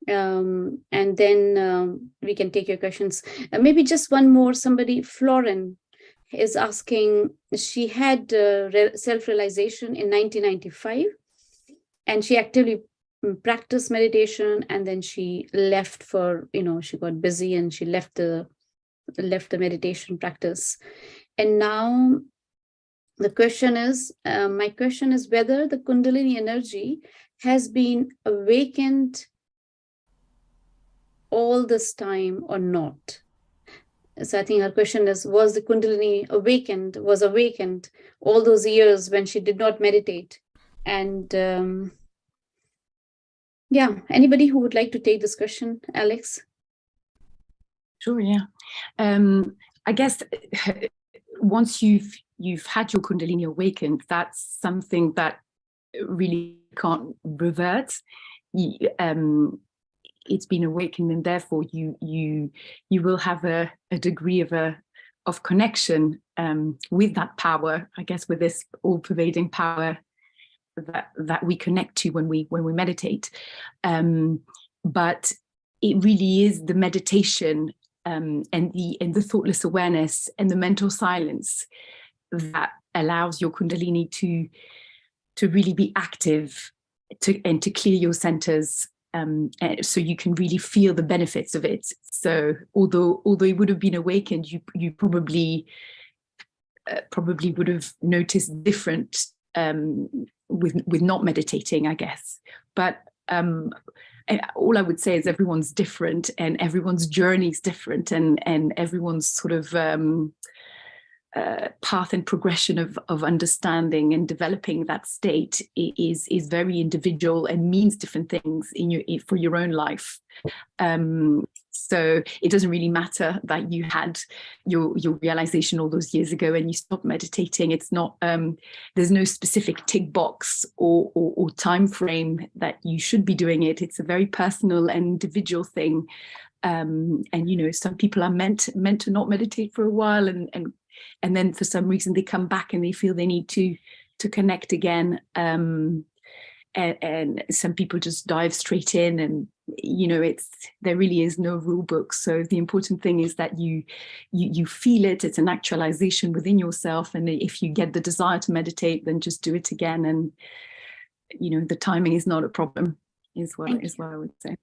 and then we can take your questions. Maybe just one more. Somebody, Florin, is asking, she had self-realization in 1995, and she actively practiced meditation, and then she left for, she got busy and she left the meditation practice. And now the question is, my question is whether the Kundalini energy has been awakened all this time or not. So I think her question is, was the Kundalini awakened all those years when she did not meditate? And yeah, anybody who would like to take this question, Alex? Sure, yeah. I guess once you've had your Kundalini awakened, that's something that really can't revert. It's been awakened, and therefore you will have a degree of connection with that power, I guess, with this all-pervading power that we connect to when we meditate. But it really is the meditation and the thoughtless awareness and the mental silence that allows your Kundalini to really be active, and to clear your centers, so you can really feel the benefits of it. So although it would have been awakened, you probably would have noticed different with not meditating, I guess. But all I would say is everyone's different, and everyone's journey is different, and everyone's sort of path and progression of understanding and developing that state is very individual and means different things for your own life. So it doesn't really matter that you had your realization all those years ago and you stopped meditating. It's not, there's no specific tick box or time frame that you should be doing it. It's a very personal and individual thing. And some people are meant to not meditate for a while, and then for some reason they come back and they feel they need to connect again. And some people just dive straight in, and there really is no rule book. So the important thing is that you feel it. It's an actualization within yourself, and if you get the desire to meditate, then just do it again. And the timing is not a problem, is what I would say.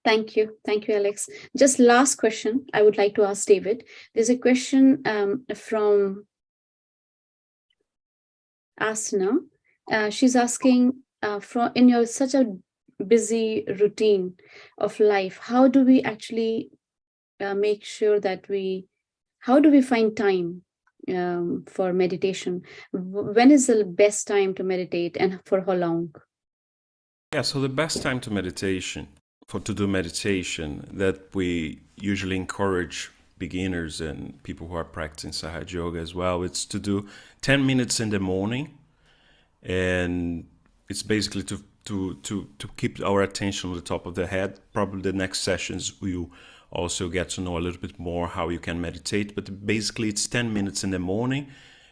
Thank you, Alex. Just last question I would like to ask David. There's a question from Asna. She's asking, in such a busy routine of life, how do we actually make sure that how do we find time for meditation? When is the best time to meditate, and for how long? Yeah, so the best time to do meditation that we usually encourage beginners and people who are practicing Sahaja Yoga as well, it's to do 10 minutes in the morning, and it's basically to keep our attention on the top of the head. Probably the next sessions we'll also get to know a little bit more how you can meditate, but basically it's 10 minutes in the morning,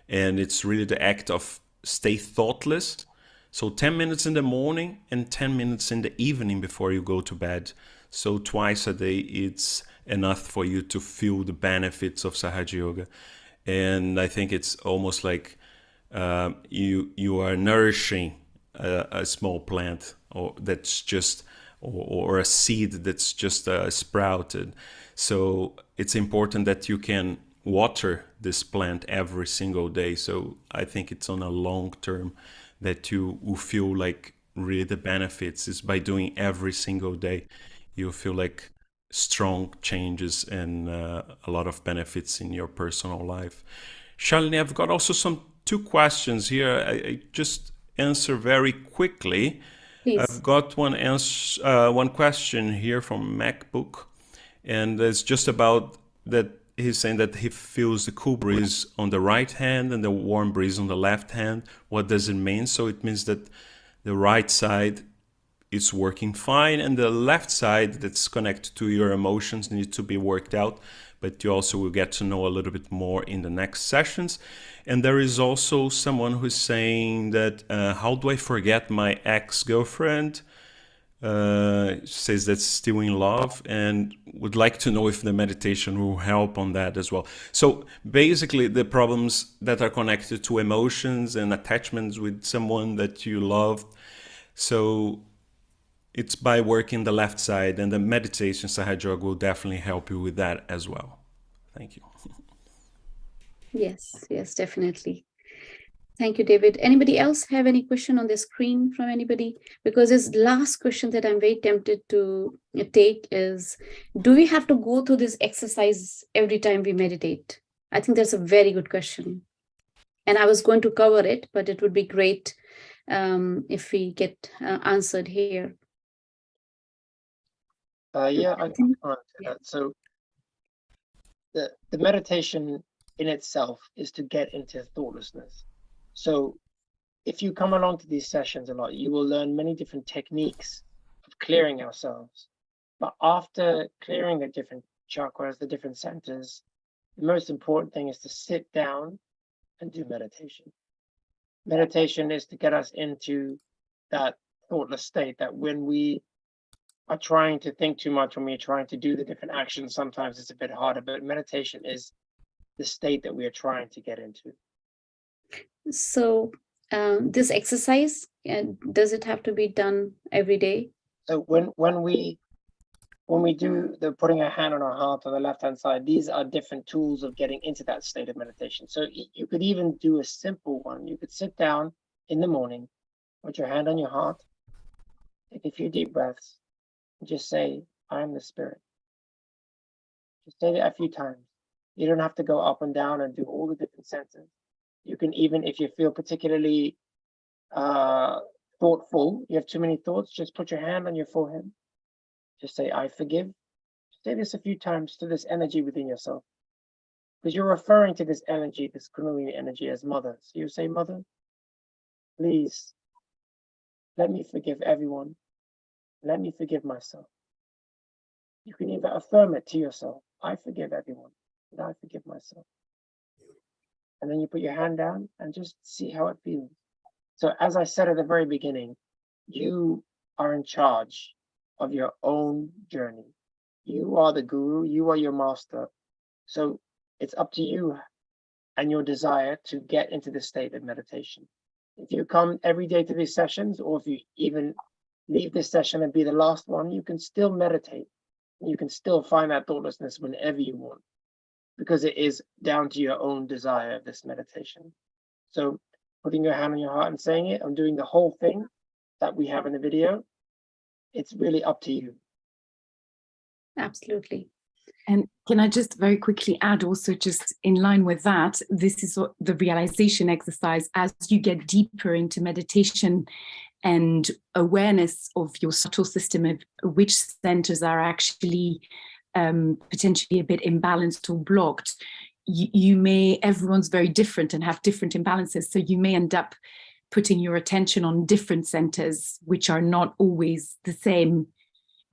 and it's really the act of stay thoughtless. So 10 minutes in the morning and 10 minutes in the evening before you go to bed. So twice a day, it's enough for you to feel the benefits of Sahaja Yoga. And I think it's almost like you are nourishing a small plant, or that's just or a seed that's just sprouted. So it's important that you can water this plant every single day. So I think it's on a long term that you will feel like really the benefits is by doing every single day. You feel like strong changes and a lot of benefits in your personal life. Shalini, I've got also two questions here. I just answer very quickly. Please. I've got one question here from MacBook, and it's just about that. He's saying that he feels the cool breeze on the right hand and the warm breeze on the left hand. What does it mean? So it means that the right side is working fine, and the left side that's connected to your emotions needs to be worked out. But you also will get to know a little bit more in the next sessions. And there is also someone who's saying that, how do I forget my ex-girlfriend? Says that's still in love and would like to know if the meditation will help on that as well. So basically the problems that are connected to emotions and attachments with someone that you love. So it's by working the left side, and the meditation Sahaja Yoga will definitely help you with that as well. Thank you. Yes, definitely. Thank you, David. Anybody else have any question on the screen from anybody? Because this last question that I'm very tempted to take is, do we have to go through this exercise every time we meditate? I think that's a very good question. And I was going to cover it, but it would be great if we get answered here. Yeah, I can answer that. So the meditation in itself is to get into thoughtlessness. So if you come along to these sessions a lot, you will learn many different techniques of clearing ourselves. But after clearing the different chakras, the different centers, the most important thing is to sit down and do meditation. Meditation is to get us into that thoughtless state, that when we are trying to think too much, when we're trying to do the different actions, sometimes it's a bit harder, but meditation is the state that we are trying to get into. So this exercise, does it have to be done every day? So when we do the putting our hand on our heart on the left-hand side, these are different tools of getting into that state of meditation. So you could even do a simple one. You could sit down in the morning, put your hand on your heart, take a few deep breaths, and just say, I am the spirit. Just say that a few times. You don't have to go up and down and do all the different senses. You can even, if you feel particularly thoughtful, you have too many thoughts, just put your hand on your forehead. Just say, I forgive. Say this a few times to this energy within yourself. Because you're referring to this energy, this Kundalini energy, as mother. So you say, Mother, please, let me forgive everyone. Let me forgive myself. You can even affirm it to yourself. I forgive everyone, and I forgive myself. And then you put your hand down and just see how it feels. So as I said at the very beginning, you are in charge of your own journey. You are the guru, you are your master. So it's up to you and your desire to get into the state of meditation. If you come every day to these sessions, or if you even leave this session and be the last one, you can still meditate. You can still find that thoughtlessness whenever you want, because it is down to your own desire of this meditation. So putting your hand on your heart and saying it, I'm doing the whole thing that we have in the video. It's really up to you. Absolutely. And can I just very quickly add also, just in line with that, this is the realization exercise. As you get deeper into meditation and awareness of your subtle system, of which centers are actually potentially a bit imbalanced or blocked, you may, everyone's very different and have different imbalances. So you may end up putting your attention on different centers, which are not always the same,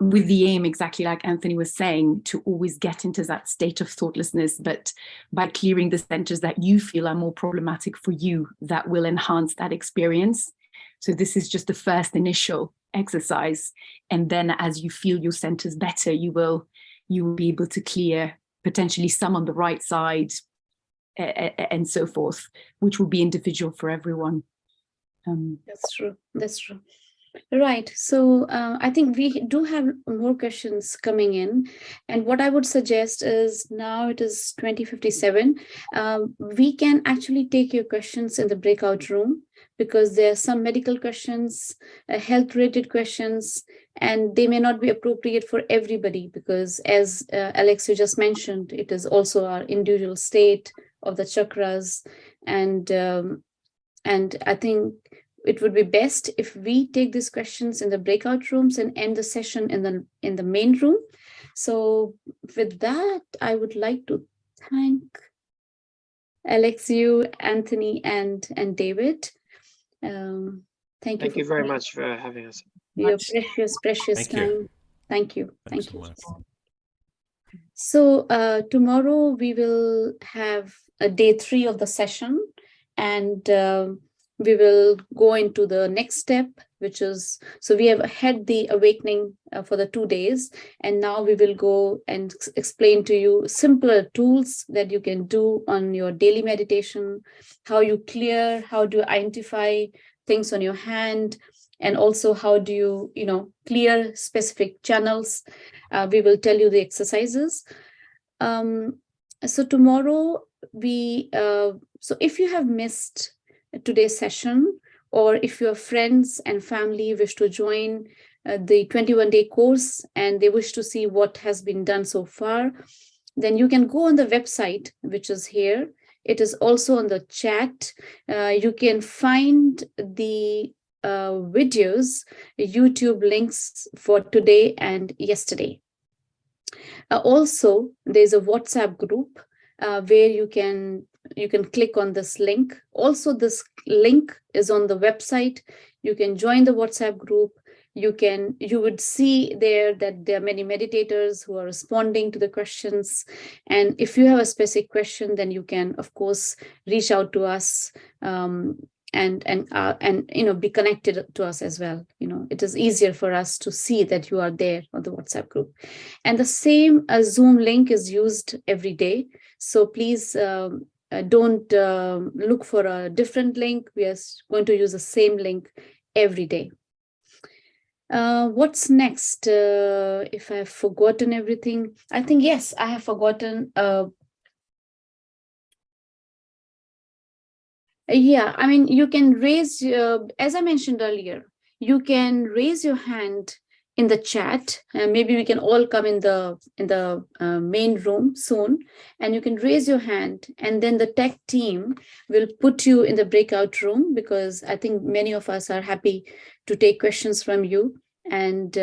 with the aim, exactly like Anthony was saying, to always get into that state of thoughtlessness, but by clearing the centers that you feel are more problematic for you, that will enhance that experience. So this is just the first initial exercise. And then as you feel your centers better, you will be able to clear potentially some on the right side and so forth, which will be individual for everyone. That's true. That's true. Right. So I think we do have more questions coming in. And what I would suggest is, now it is 20:57. We can actually take your questions in the breakout room, because there are some medical questions, health-related questions, and they may not be appropriate for everybody, because as Alex, you just mentioned, it is also our individual state of the chakras. And I think it would be best if we take these questions in the breakout rooms and end the session in the main room. So with that, I would like to thank Alex, you, Anthony, and David. Thank you. Thank you very much for having us. Your precious Thank you. time. Thank you. Thanks Thank so you. much. So tomorrow we will have a day 3 of the session, and we will go into the next step, which is, so we have had the awakening for the 2 days, and now we will go and explain to you simpler tools that you can do on your daily meditation, how you clear, how do you identify things on your hand, and also how do you, clear specific channels. We will tell you the exercises. So tomorrow so if you have missed today's session, or if your friends and family wish to join the 21-day course and they wish to see what has been done so far, then you can go on the website, which is here. It is also on the chat. You can find the videos, YouTube links for today and yesterday. Also, there's a WhatsApp group where you can click on this link. Also, this link is on the website. You can join the WhatsApp group. You would see there that there are many meditators who are responding to the questions. And if you have a specific question, then you can, of course, reach out to us and be connected to us as well. It is easier for us to see that you are there on the WhatsApp group. And the same Zoom link is used every day. So please don't look for a different link. We are going to use the same link every day. What's next? If I've forgotten everything, I think, yes, I have forgotten. Yeah, I mean, you can raise, as I mentioned earlier, you can raise your hand in the chat. Maybe we can all come in the main room soon, and you can raise your hand, and then the tech team will put you in the breakout room, because I think many of us are happy to take questions from you, and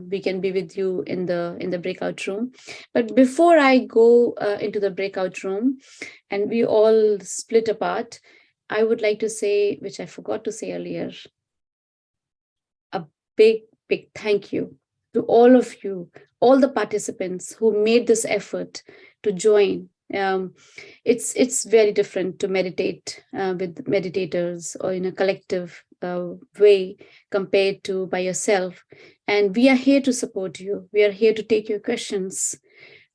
we can be with you in the breakout room. But before I go into the breakout room and we all split apart, I would like to say, which I forgot to say earlier, a big thank you to all of you, all the participants who made this effort to join. It's very different to meditate with meditators or in a collective way compared to by yourself. And we are here to support you. We are here to take your questions.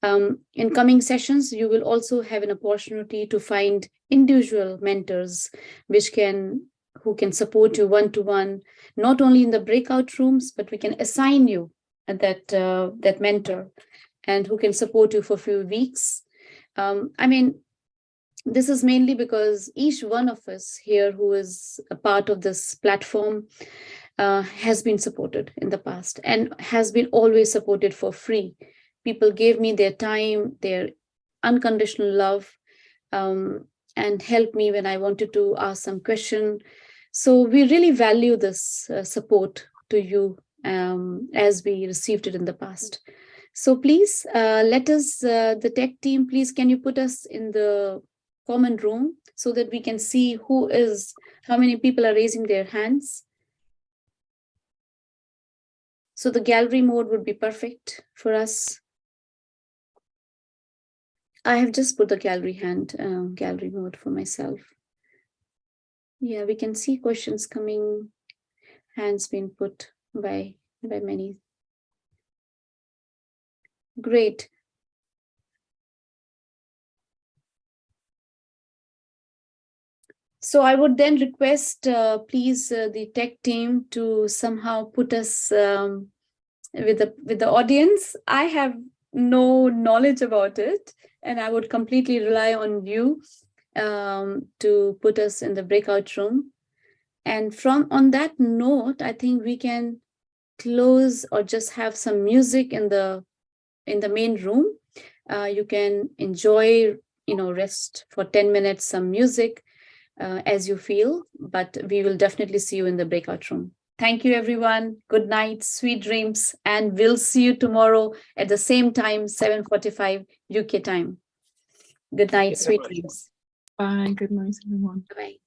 In coming sessions, you will also have an opportunity to find individual mentors who can support you one-to-one, not only in the breakout rooms, but we can assign you that mentor, and who can support you for a few weeks. I mean, this is mainly because each one of us here who is a part of this platform has been supported in the past and has been always supported for free. People gave me their time, their unconditional love, and helped me when I wanted to ask some question. So we really value this support to you as we received it in the past. So please let us, the tech team, please, can you put us in the common room so that we can see how many people are raising their hands. So the gallery mode would be perfect for us. I have just put the gallery mode for myself. Yeah, we can see questions coming, hands being put by many. Great. So I would then request, please, the tech team to somehow put us with the audience. I have no knowledge about it, and I would completely rely on you to put us in the breakout room. And on that note, I think we can close or just have some music in the main room. You can enjoy, rest for 10 minutes, some music. as you feel, but we will definitely see you in the breakout room. Thank you, everyone. Good night, sweet dreams, and we'll see you tomorrow at the same time, 7:45 UK time. Good night, Thank you so sweet much. dreams. Bye. Good night, everyone. Bye-bye.